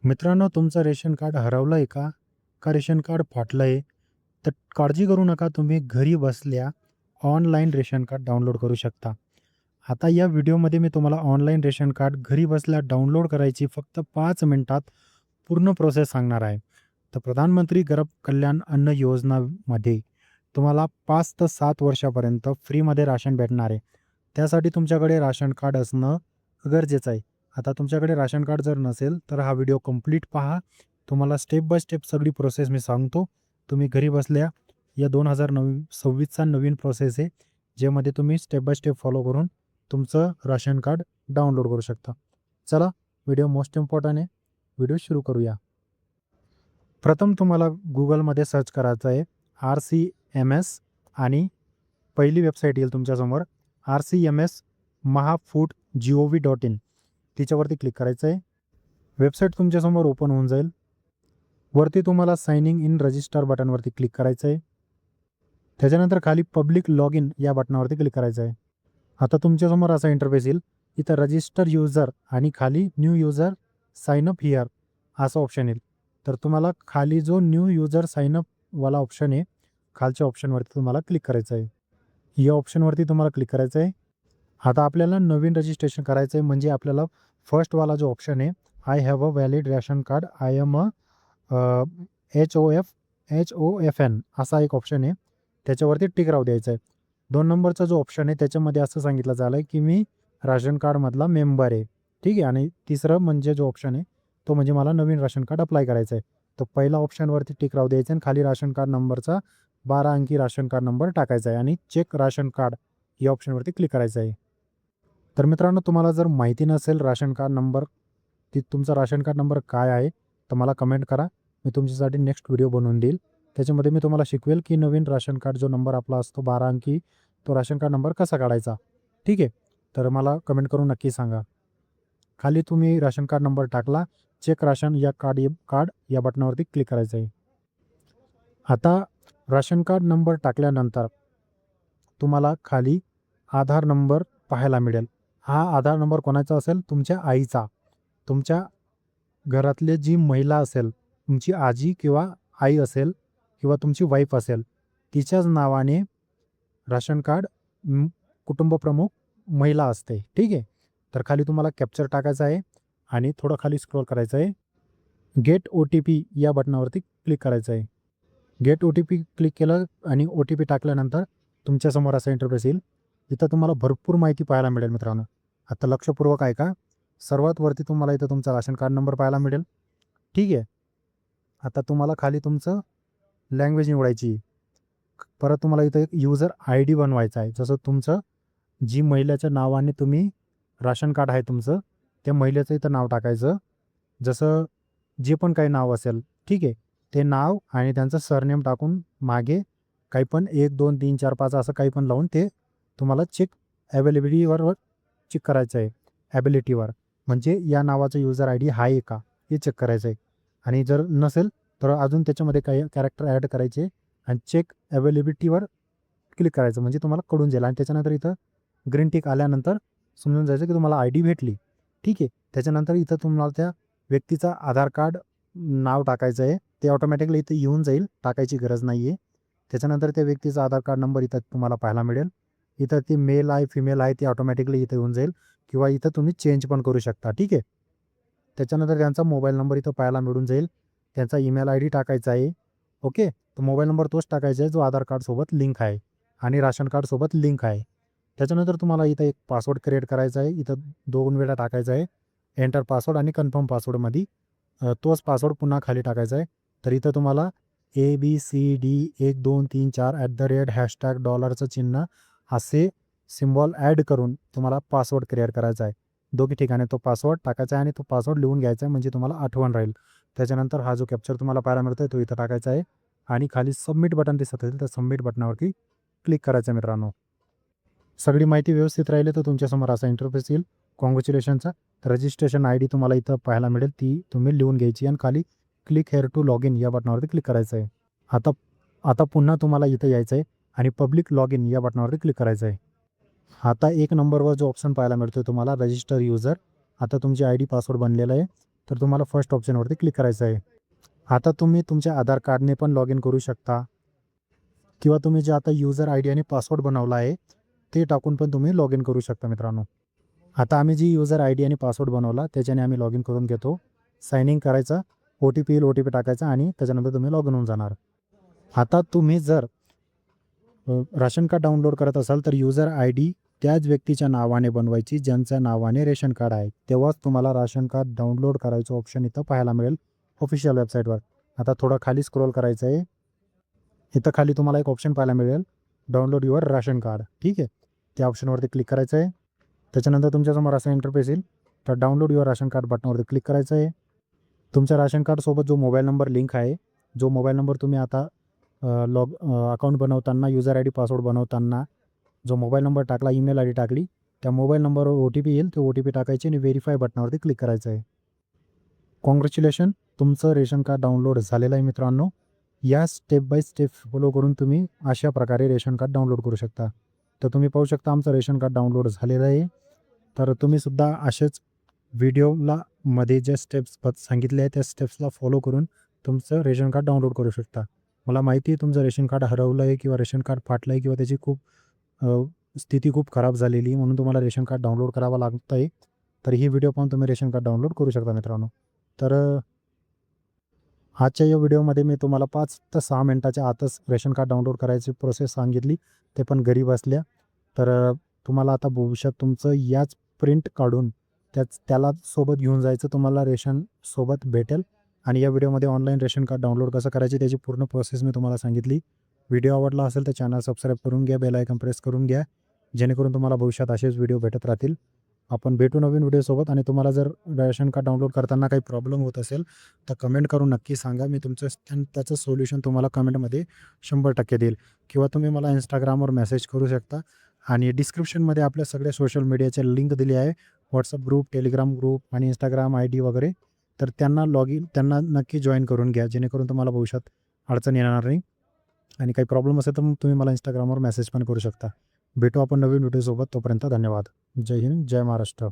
मित्रांनो, तुमचं ration card हरवलं आहे का? का रेशन कार्ड फाटलं आहे? तर काळजी करू नका. तुम्ही घरी बसल्या ऑनलाईन रेशन कार्ड डाउनलोड करू शकता. आता या व्हिडिओमध्ये मी तुम्हाला ऑनलाईन रेशन कार्ड घरी बसल्या डाउनलोड करायची फक्त 5 मिनिटात पूर्ण प्रोसेस सांगणार आहे. तर प्रधानमंत्री गरीब कल्याण अन्न योजनामध्ये तुम्हाला 5 ते 7 वर्षापर्यंत फ्रीमध्ये राशन भेटणार आहे. त्यासाठी तुमच्याकडे राशन कार्ड असणं गरजेचं आहे. आता तुमच्याकडे राशन कार्ड जर नसेल, तर हा व्हिडिओ कंप्लीट पहा. तुम्हाला स्टेप बाय स्टेप सगळी प्रोसेस मी सांगतो. तुम्ही घरी बसल्या या 2026चा नवीन प्रोसेस आहे, ज्यामध्ये तुम्ही स्टेप बाय स्टेप फॉलो करून तुमचं राशन कार्ड डाउनलोड करू शकता. चला, व्हिडिओ मोस्ट इम्पॉर्टंट आहे. व्हिडिओ सुरू करूया. प्रथम तुम्हाला Googleमध्ये सर्च करायचं आहे RCMS आणि पहिली वेबसाईट येईल तुमच्यासमोर RCMS mahafood.gov.in. तिच्यावरती क्लिक करायचं आहे. वेबसाईट तुमच्यासमोर ओपन होऊन जाईल. वरती तुम्हाला सायनिंग इन रजिस्टर बटनवरती क्लिक करायचं आहे. त्याच्यानंतर खाली पब्लिक लॉग इन या बटनावरती क्लिक करायचं आहे. आता तुमच्यासमोर असा इंटरफेस येईल. इथं रजिस्टर युजर आणि खाली new user sign up here असं ऑप्शन येईल. तर तुम्हाला खाली जो न्यू युजर साइन अपवाला ऑप्शन आहे, खालच्या ऑप्शनवरती तुम्हाला क्लिक करायचं आहे. या ऑप्शनवरती तुम्हाला क्लिक करायचं आहे. आता आपल्याला नवीन रजिस्ट्रेशन करायचं आहे, म्हणजे आपल्याला फर्स्टवाला जो ऑप्शन आहे, I have a valid ration card, I am a HOFN असा एक ऑप्शन आहे. त्याच्यावरती टिक राहू द्यायचं आहे. 2 नंबरचा जो ऑप्शन आहे त्याच्यामध्ये असं सांगितलं झालं आहे, की मी राशन कार्डमधला मेंबर आहे. ठीक आहे. आणि तिसरं म्हणजे जो ऑप्शन आहे, तो म्हणजे मला नवीन राशन कार्ड अप्लाय करायचं आहे. तर पहिला ऑप्शनवरती टिक राहू द्यायचं आणि खाली राशन कार्ड नंबरचा 12 अंकी राशन कार्ड नंबर टाकायचा आहे आणि चेक राशन कार्ड या ऑप्शनवरती क्लिक करायचं आहे. तर मित्रांनो, तुम्हाला जर माहिती नसेल राशन कार्ड नंबर, तुमचा राशन कार्ड नंबर काय आहे, तर मला कमेंट करा. मी तुमच्यासाठी नेक्स्ट व्हिडिओ बनवून देईल. त्याच्यामध्ये मी तुम्हाला शिकवेल, की नवीन राशन कार्ड जो नंबर आपला असतो 12 अंकी, तो राशन कार्ड नंबर कसा काढायचा. ठीक आहे. तर मला कमेंट करून नक्की सांगा. खाली तुम्ही राशन कार्ड नंबर टाकला, चेक राशन या कार्ड या बटनावरती क्लिक करायचं आहे. आता राशन कार्ड नंबर टाकल्यानंतर तुम्हाला खाली आधार नंबर पाहायला मिळेल. हा आधार नंबर कोणाचा असेल? तुमच्या आईचा. तुमच्या घरातली जी महिला असेल, तुमची आजी किंवा आई असेल किंवा तुमची वाईफ असेल, तिच्याच नावाने राशन कार्ड कुटुंब प्रमुख महिला असते. ठीक आहे. तर खाली तुम्हाला कॅप्चर टाकायचा आहे आणि थोडं खाली स्क्रोल करायचं आहे. गेट OTP या बटनावरती क्लिक करायचं आहे. गेट OTP क्लिक केलं आणि OTP टाकल्यानंतर तुमच्यासमोर असा इंटरफेस येईल. इथं तुम्हाला भरपूर माहिती पाहायला मिळेल मित्रांनो. आता लक्षपूर्वक ऐका. सर्वात वरती तुम्हाला इथं तुमचा राशन कार्ड नंबर पाहायला मिळेल. ठीक आहे. आता तुम्हाला खाली तुमचं लँग्वेज निवडायची. परत तुम्हाला इथं एक युजर ID बनवायचा आहे. जसं तुमचं जी महिलेच्या नावाने तुम्ही राशन कार्ड आहे तुमचं, त्या महिलेचं इथं नाव टाकायचं. जसं जे पण काही नाव असेल, ठीक आहे, ते नाव आणि त्यांचं सरनेम टाकून मागे काही पण 1, 2, 3, 4, 5 असं काही पण लावून ते तुम्हाला चेक अवेलेबिलिटीवर चेक करायचं आहे. ॲबिलिटीवर म्हणजे या नावाचा युजर ID हा आहे का, हे चेक करायचं आहे. आणि जर नसेल तर अजून त्याच्यामध्ये काही कॅरेक्टर ॲड करायचे आणि चेक अवेलेबिलिटीवर क्लिक करायचं, म्हणजे तुम्हाला कळून जाईल. आणि त्याच्यानंतर इथं ग्रीन टिक आल्यानंतर समजून जायचं की तुम्हाला ID भेटली. ठीक आहे. त्याच्यानंतर इथं तुम्हाला त्या व्यक्तीचा आधार कार्ड नाव टाकायचं आहे. ते ऑटोमॅटिकली इथं येऊन जाईल, टाकायची गरज नाही आहे. त्याच्यानंतर त्या व्यक्तीचा आधार कार्ड नंबर इथं तुम्हाला पाहायला मिळेल. इथं ती मेल आहे, फिमेल आहे, ती ऑटोमॅटिकली इथं येऊन जाईल किंवा इथं तुम्ही चेंज पण करू शकता. ठीक आहे. त्याच्यानंतर त्यांचा मोबाईल नंबर इथं पाहायला मिळून जाईल. त्यांचा ईमेल ID टाकायचा आहे. ओके. तो मोबाईल नंबर तोच टाकायचा आहे जो आधार कार्डसोबत लिंक आहे आणि राशन कार्डसोबत लिंक आहे. त्याच्यानंतर तुम्हाला इथं एक पासवर्ड क्रिएट करायचा आहे. इथं 2 वेळा टाकायचा आहे. एंटर पासवर्ड आणि कन्फर्म पासवर्डमध्ये तोच पासवर्ड पुन्हा खाली टाकायचा आहे. तर इथं तुम्हाला ABCD 1 2 3 4 @ $, असे सिम्बॉल ॲड करून तुम्हाला पासवर्ड क्रिएट करायचा आहे. दोघी ठिकाणी तो पासवर्ड टाकायचा आहे आणि तो पासवर्ड लिहून घ्यायचा आहे, म्हणजे तुम्हाला आठवण राहील. त्याच्यानंतर हा जो कॅप्चर तुम्हाला पाहायला मिळतोय तो इथं टाकायचा आहे आणि खाली सबमिट बटन दिसत असेल तर सबमिट बटनावरती क्लिक करायचं आहे मित्रांनो. सगळी माहिती व्यवस्थित राहिली तर तुमच्यासमोर असा इंटरफेस येईल कॉंग्रॅच्युलेशनचा. तर रजिस्ट्रेशन ID तुम्हाला इथं पाहायला मिळेल, ती तुम्ही लिहून घ्यायची आणि खाली click here to log in या बटनावरती क्लिक करायचं आहे. आता आता पुन्हा तुम्हाला इथं यायचं आहे आणि पब्लिक लॉग इन या बटनावरती क्लिक करायचं आहे. आता 1 नंबरवर जो ऑप्शन पाहायला मिळतो तुम्हाला रजिस्टर युजर. आता तुमची ID पासवर्ड बनलेला आहे. तर तुम्हाला फर्स्ट ऑप्शनवरती क्लिक करायचं आहे. आता तुम्ही तुमच्या आधार कार्डने पण लॉग इन करू शकता किंवा तुम्ही जे आता युजर आय डी आणि पासवर्ड बनवला आहे ते टाकून पण तुम्ही लॉग इन करू शकता मित्रांनो. आता आम्ही जी युजर आय डी आणि पासवर्ड बनवला त्याच्याने आम्ही लॉग इन करून घेतो. साइन इन करायचा, ओ टी पी येईल, ओ टी पी टाकायचा आणि त्याच्यानंतर तुम्ही लॉग इन होऊन जाणार. आता तुम्ही जर राशन कार्ड डाउनलोड करत असाल तर युजर आय डी त्याच व्यक्तीच्या नावाने बनवायची ज्यांच्या नावाने रेशन कार्ड आहे. तेव्हाच तुम्हाला राशन कार्ड डाउनलोड करायचं ऑप्शन इथं पाहायला मिळेल ऑफिशियल वेबसाईटवर. आता थोडं खाली स्क्रोल करायचं आहे. इथं खाली तुम्हाला एक ऑप्शन पाहायला मिळेल डाउनलोड युअर राशन कार्ड. ठीक आहे, त्या ऑप्शनवरती क्लिक करायचं आहे. त्याच्यानंतर तुमच्यासमोर असं इंटरफेस येईल. तर डाउनलोड युअर राशन कार्ड बटनावरती क्लिक करायचं आहे. तुमच्या राशन कार्डसोबत जो मोबाईल नंबर लिंक आहे, जो मोबाईल नंबर तुम्ही आता अकाउंट बनवताना युजर आय डी पासवर्ड बनवताना जो मोबाईल नंबर टाकला, ईमेल आय डी टाकली, त्या मोबाईल नंबरवर ओ टी पी येईल. ते ओ टी पी टाकायची आणि व्हेरीफाय बटनावरती क्लिक करायचं आहे. कॉंग्रॅच्युलेशन, तुमचं रेशन कार्ड डाउनलोड झालेलं आहे मित्रांनो. या स्टेप बाय स्टेप फॉलो करून तुम्ही अशा प्रकारे रेशन कार्ड डाउनलोड करू शकता. तर तुम्ही पाहू शकता आमचं रेशन कार्ड डाउनलोड झालेलं आहे. तर तुम्हीसुद्धा असेच व्हिडिओला मध्ये ज्या स्टेप्स सांगितले आहे त्या स्टेप्सला फॉलो करून तुमचं रेशन कार्ड डाउनलोड करू शकता. मला माहिती आहे तुमचं रेशन कार्ड हरवलं आहे किंवा रेशन कार्ड फाटलं आहे किंवा त्याची खूप स्थिती खूप खराब झालेली आहे म्हणून तुम्हाला रेशन कार्ड डाउनलोड करावं लागतं आहे. तर ही व्हिडिओ पाहून तुम्ही रेशन कार्ड डाउनलोड करू शकता मित्रांनो. तर आजच्या या व्हिडिओमध्ये मी तुम्हाला 5 ते 6 मिनिटाच्या आतच रेशन कार्ड डाउनलोड करायची प्रोसेस सांगितली, ते पण घरी बसल्या. तर तुम्हाला आता भविष्यात तुमचं याच प्रिंट काढून त्याला सोबत घेऊन जायचं, तुम्हाला रेशन सोबत भेटेल. आणि या व्हिडिओमध्ये ऑनलाईन रेशन कार्ड डाउनलोड कसं करायची त्याची पूर्ण प्रोसेस मी तुम्हाला सांगितली. व्हिडिओ आवडला असेल तर चॅनल सबस्क्राईब करून घ्या, बेल आयकॉन प्रेस करून घ्या, जेणेकरून तुम्हाला भविष्यात असेच व्हिडिओ भेटत राहतील. आपण भेटू नवीन व्हिडिओसोबत. आणि तुम्हाला जर रेशन कार्ड डाउनलोड करताना काही प्रॉब्लेम होत असेल तर कमेंट करून नक्की सांगा. मी तुमचं त्याचं सोल्युशन तुम्हाला कमेंटमध्ये 100% देईल. किंवा तुम्ही मला इंस्टाग्रामवर मेसेज करू शकता. आणि डिस्क्रिप्शनमध्ये आपल्या सगळ्या सोशल मीडियाच्या लिंक दिली आहे, व्हॉट्सअप ग्रुप, टेलिग्राम ग्रुप आणि इंस्टाग्राम आय डी वगैरे. तर त्यांना नक्की जॉईन करून घ्या, जेणेकरून तुम्हाला भविष्यात अडचण येणार नाही. आणि काही प्रॉब्लेम असेल तर मग तुम्ही मला इंस्टाग्रामवर मेसेज पण करू शकता. भेटू आपण नवीन व्हिडिओसोबत. तोपर्यंत धन्यवाद. जय हिंद, जय महाराष्ट्र.